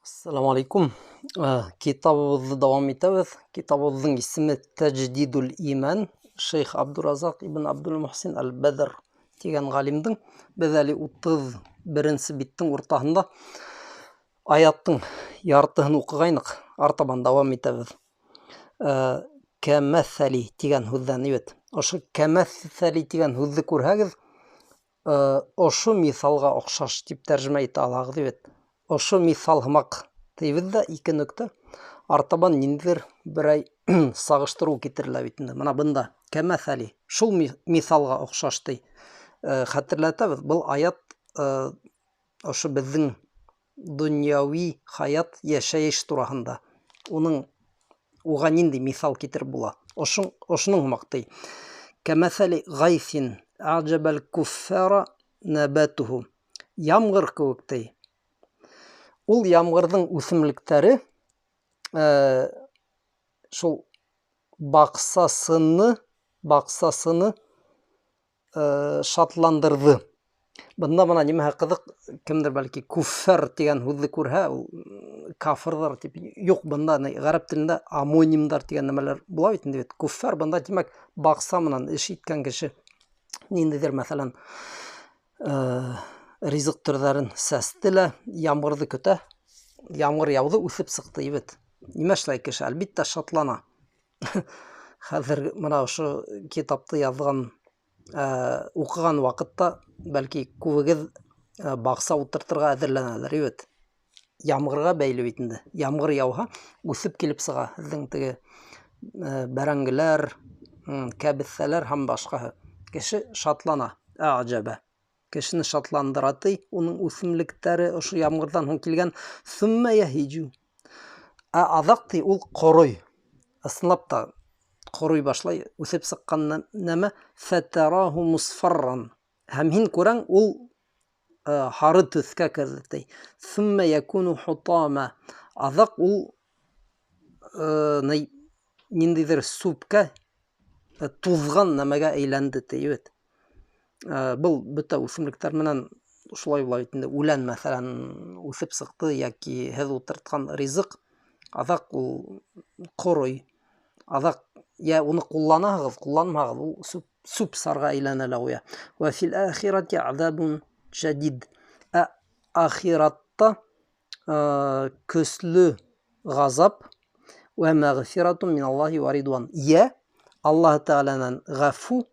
Ассаламу алейкум. Китабыбызды дәвам итәбез. Китабыбызның исеме Таҗдидул Иман. Шейх Абдуразак ибн Абдул-Мухсин Аль-Бадр дигән галимдың. Без әле 31-нче биттің уртаһында аяттың яртыһын укыгайнык. Артабан дәвам итәбез. Кәмәсәли дигән сүздән ибет. Ошо кәмәсәли дигән сүзне күрһәгез, ошо мисалга охшаш дип тәрҗемә итә алабыз ибет. Ошо мисал һымак дейбез дә ике нөкте. Артабан ниндидер берәй сагыштыру китерелә бит инде. Менә бында кәмәсәли шул мисалга охшаш ди. Хәтерләтәбез, был аят ошо безнең дөньяви хаят яшәеш турасында. Уга нинди мисал китереп була? Ошының һымак ди. Кәмәсәли гайсин аҗабал куффара набатуху. Ямгыр кебек ди. Ул ямгырның үсемлектәре шул баксасыны шатландырды. Бында менә нимә кызык, кемдер бәлки куффар дигән сүзне күрһә, ул кафирлар дип. Юк, бында гарәп телендә амонимдар дигән нәмәләр була бит инде. Куффар бында димәк бакса менән эш иткән кеше. Ниндидер мәсәлән ризык төрләрен сәстелә, ямгырды көтә. Ямгыр яуды, үсеп сыкты ибет. Нимә эшләй кеше? Әлбиттә шатлана. Хәзер менә ошо китапты язган, укыган вакытта бәлки күбегез бакса утыртырга әзерләнәләр ибет. Ямгырга бәйле бит инде. Ямгыр яуһа, үсеп килеп сыга. Сезнең теге бәрәңгеләр, кәбеҫәләр һәм башкаһы. Кеше шатлана. Аҗаба. Кешене шатландыра ди, уның үсемлектәре ошо ямгырдан һуң килгән. Сумма яһиҗу. Азак ди, ул корый. Ысынлап та корый башлай, үсеп сыккан нәмә фатараху мусфарран. Һәм һин күрәң, ул һары төскә керде ди. Сумма якуну хутама. Азак ул ниндидер сүпкә, тузган нәмәгә әйләнде ди. Был бөтә үсемлектәр менән шулай була бит инде. Үлән мәсәлән үсеп сыкты яки һез утырткан ризык, азак ул корый. Азак я уны кулланаһыз, кулланмагыз, ул сүп сарга әйләнә лә куя. Ва фил ахирати азабун шадид. Ахиратта көсле газап ва магфиратун мин Аллаһи ва ридван. Я Аллаһ Тәгаләнән гафу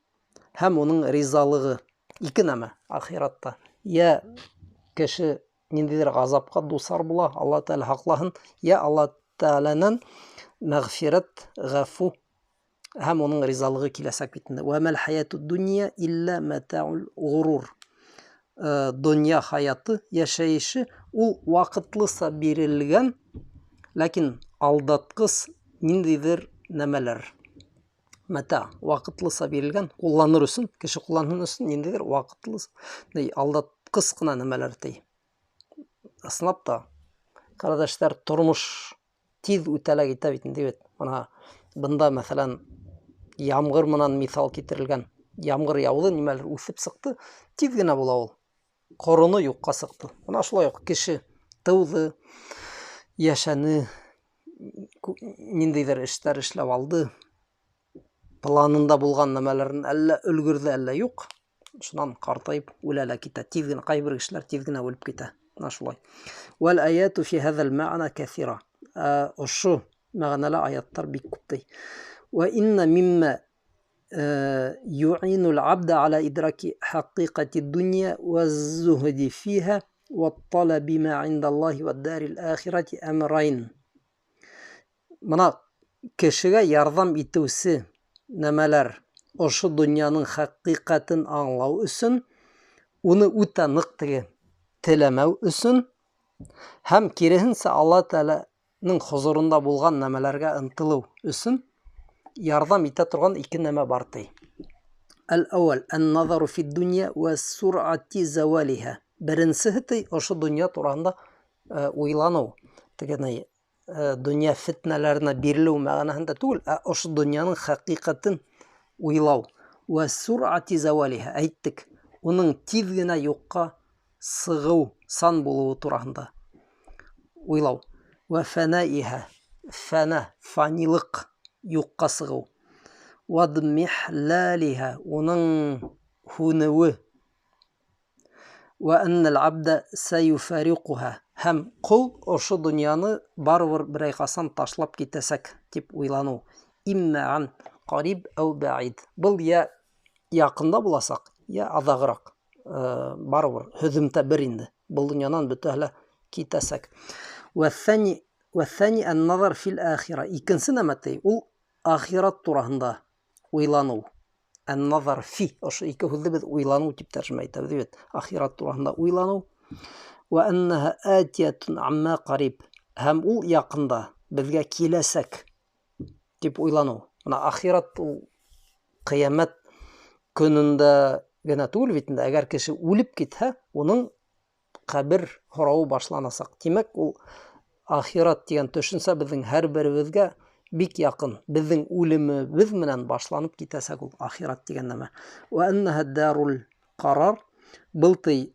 һәм уның ризалыгы. Ике нәмә ахиратта. Я кеше ниндидер газапка дусар була, Аллаһ Тәгалә хаклаһын. Я Аллаһ Тәгаләнән мәгфират, гафу һәм уның ризалыгы киләсәк бит инде. Ва мал хаятуд дунья илля матаул гурур. Дөнья хаяты, яшәеше ул вакытлыса бирелгән, ләкин алдаткыс ниндидер нәмәләр. Мата вакытлыса бирелгән, кулланыр өчен, кеше кулланыр өчен ниндидер вакытлыс, алдаткыс кына нәмәләр ди. Ысынлап та кардәшләр, тормыш тиз үтәлә китә бит инде бит. Менә бында мәсәлән ямгыр менән мисал китерелгән. Ямгыр яуды, нимәлер үсеп сыкты, тиз генә була ул. Корыны юкка сыкты. Менә шулай ук кеше тыуды, яшәне, ниндидер эшләр эшләп алды. Планында булган нәмәләрен әллә өлгерде, әллә юк. Шуннан картайып үлә лә китә. Тиз генә кайбер кешеләр тиз генә үлеп китә. Менә шулай. Вал аяту фи һазал маъна кафира. Ошо мәгънәле аяттар бик күп ди. Ва инна мимма ю'ину al-'abda ala idraki haqiqati ad-dunya wa az-zuhdi fiha wa at-talabi ma 'inda Allahi wa ad-dar al-akhirati amrayn. Менә кешегә ярдәм итүсе нәмәләр ошо дөньяның хакыйкатын аңлау өчен, уны үтә нык теләмәү өчен һәм киресенчә Аллаһ Тәгаләнең хузурында булган нәмәләргә ынтылу өчен ярдәм итә торган ике нәмә бар ди. Әл-әүвәл ан-назару фи дөнья ва сур'ати завалиха. Беренчеһе ди ошо дөнья турында уйлану. Тегене дөнья фитнәләренә бирелү мәгънәһендә түгел, ошо дөньяның хакыйкатын уйлау. Ва сур'ати завалиха. Әйттек, уның тиз генә юкка сыгу сан булуы турасында. уйлау. Вә фәнәиһә, фәнә, фанилық, юққа сығу. Вә дмихләлиһә, оның хунуы. Вә әннәл абда сәюфариқуһа, һәм құл ошо дөньяны барыбер берәй ҡасан ташлап китәсәк дип уйлану. Имма ан ҡариб әу бәғид. Был я яҡында буласаҡ, я аҙағыраҡ. Барыбер һөҙөмтә бер инде. Был донъянан бөтәһе лә китәсәк. Вәҫәни ан-наҙар фил ахира. Икенсе нәмәтәй, ул ахират тураһында уйлану. Ан-наҙар фи. Ошо ике һүҙҙе беҙ уйлану тип тәржемә итәбеҙ бит. Ахират тураһында уйлану. Вә аннаһа атиятун амма ҡариб. Һәм ул яҡында, беҙгә киләсәк дип уйлану. Бына ахират ул ҡиәмәт көнөндә генә түгел бит инде. Әгәр кеше үлеп китһә, уның ҡәбер һорауы башланасаҡ. Тимәк, ул ахират дигән төшөнсә беҙҙең һәр беребеҙгә бик яҡын. Беҙҙең үлемебеҙ менән башланып китәсәк ул ахират дигән нәмә. Вә аннаһа дарул ҡарар. Был тый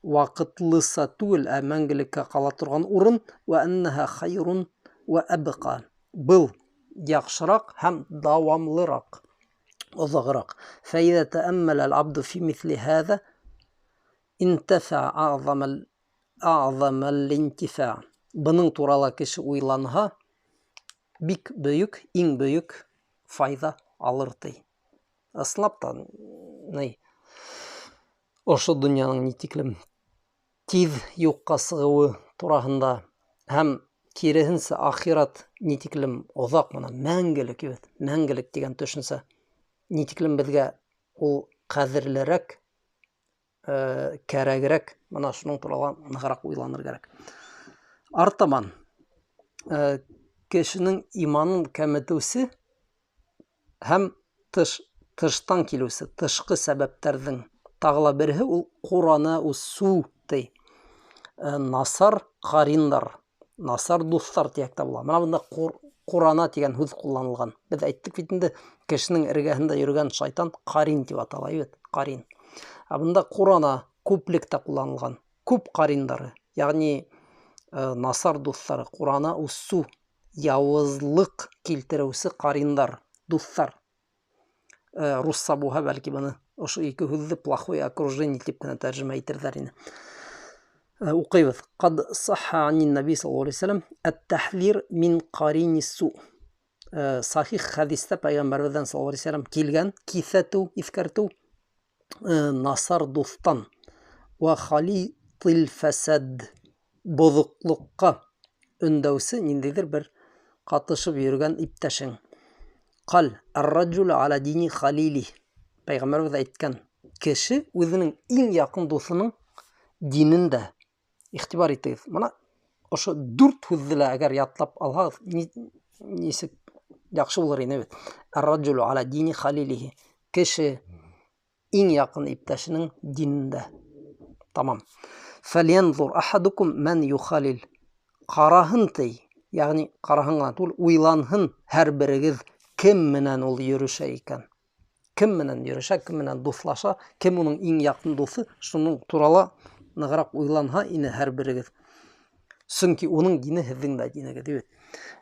ваҡытлыса түгел, ә мәңгелеккә ҡала торған урын. Вә аннаһа хайрун вә әбҡа. Был яҡшыраҡ һәм дауамлыраҡ, оҙағыраҡ. Фәиҙә тәәммәлә ал-абду фи миҫли һәҙә интәфә аъзамал интифа. Бының турала кеше уйланһа, бик бөйөк, иң бөйөк файҙа алыр ти. Ыслап та, ошо донъяның ни тиклем тиҙ юҡҡа сығыуы тураһында һәм киреһенсә ахират ни тиклем оҙаҡ менән мәңгелек, мәңгелек дигән төшөнсә ни тиклем беҙгә ул ҡәҙерлерәк, кәрәгерәк, бына шуның турала нығыраҡ уйланыр кәрәк. Артабан кешенең иманын кәметеүсе һәм тыштан килеүсе, тышҡы сәбәптәрҙең тағы ла береһе ул ҡурана усу ти. Насар ҡариндар, насар дуҫтар тиәк тә була. Бына бында ҡурана тигән һүҙ ҡулланылған. Беҙ әйттек бит инде, кешенең эргәһендә йөрөгән шайтан ҡарин тип атала, ҡарин. Ә бында ҡурана күплектә ҡулланылған. Күп ҡариндары, яғни насар дуҫтары, ҡурана усу, яуызлыҡ килтереүсе ҡариндар, дуҫтар. Русса булһа, бәлки быны ошо ике һүҙҙе плохое окружение тип кенә тәржемә итерҙәр ине. Уҡыйбыҙ. Ҡад сахха ани наби саллаллаху алейхи ва саллям ат-тахҙир мин ҡарини су. Сахих хәдистә пәйғәмбәребеҙҙән саллаллаху алейхи ва саллям килгән киҫәтеү, иҫкәртеү насар дуҫтан. Ва халитил фәсәд, боҙоҡлоҡҡа өндәүсе ниндәйҙер бер ҡатышып йөрөгән иптәшең. Ҡал ар-раджулу ала дини халили. Пәйғәмбәребеҙ әйткән, кеше үҙенең иң яҡын дуҫының динендә. Иғтибар итегеҙ. Бына ошо 4 һүҙҙе лә әгәр ятлап алһағыҙ, нисек яҡшы булыр ине бит. Ар-раджулу ала дини халилиһи. Кеше иң яҡын иптәшенең динендә. Тамам. Фәльянзур ахадукум мән юхалил. Ҡараһын ти, яғни ҡараһын ғына түгел, уйланһын һәр берегеҙ кем менән ул йөрөшә икән. Кем менән йөрөшә, кем менән дуҫлаша, кем уның иң яҡын дуҫы, шуның турала нығыраҡ уйланһа ине һәр берегеҙ. Сөнки уның дине һеҙҙең дә динегеҙ.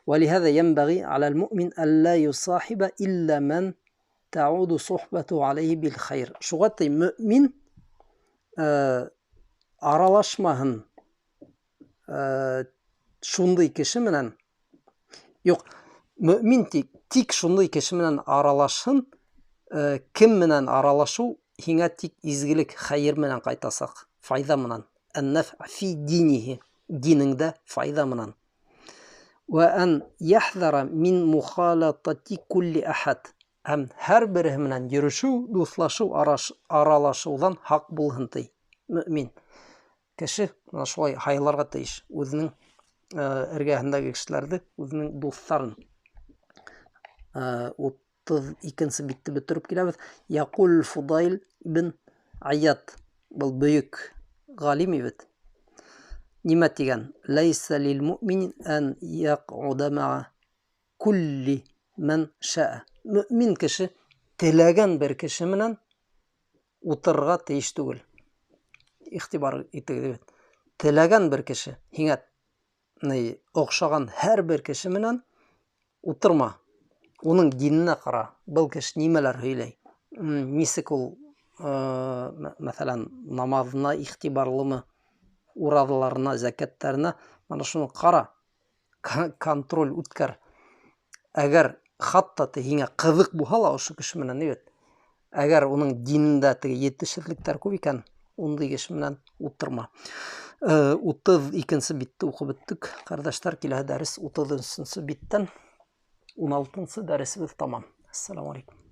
وَلِهَذَا يَنبَغِي عَلَى الْمُؤْمِنِ أَلَّا يُصَاحِبَ إِلَّا مَنْ تَعُودُ صُحْبَتُهُ عَلَيْهِ بِالْخَيْرِ. Шуға ти мөмин аралашмаһын шундай кеше менән. Юҡ, мөмин тик шундай кеше менән аралашһын, кем менән аралашыу һиңә тик изгелек, хәйер менән ҡайтасаҡ, файҙа менән. Ән-нафъ фи диниһи, динеңдә файҙа менән. Ва ан яхҙара мин мухалатати кулли ахад. Һәм һәр береһе менән йөрөшөү, дуҫлашыу, аралашыуҙан һаҡ булһын ти. Мөмин кеше шулай һайларға тейеш үҙенең эргәһендәге кешеләрҙе, үҙенең дуҫтарын. 32-нсе битте бөтөрөп киләбеҙ. Яҡул Фудайл ибн Айят, был бөйөк ғалим бит. Нимә тигән? Лайса лил муъмин ан яҡуда ма'a кулли ман ша'a. Мөмин кеше теләгән бер кеше менән утырырға тейеш түгел. Иғтибар итегеҙ бит. теләгән бер кеше, һиңә оҡшаған һәр бер кеше менән утырма. Уның диненә ҡара. Был кеше нимәләр һөйләй? Нисек ул, мәҫәлән, намаҙына иғтибарлымы, ураҙаларына, зәкәттәренә, mana шуны ҡара. Контроль үткәр. Әгәр хатта һиңә ҡыҙыҡ булһа ла ошо кеше менән, әгәр уның динендә етешһеҙлектәр күп икән, ундай кеше менән ултырма. 32-нче битте уҡып бөттөк. Ҡәрҙәштәр, киләһе дәрес 33-нче биттән. 16-нчы дәресебеҙ тамам. Ассаламу алейкум.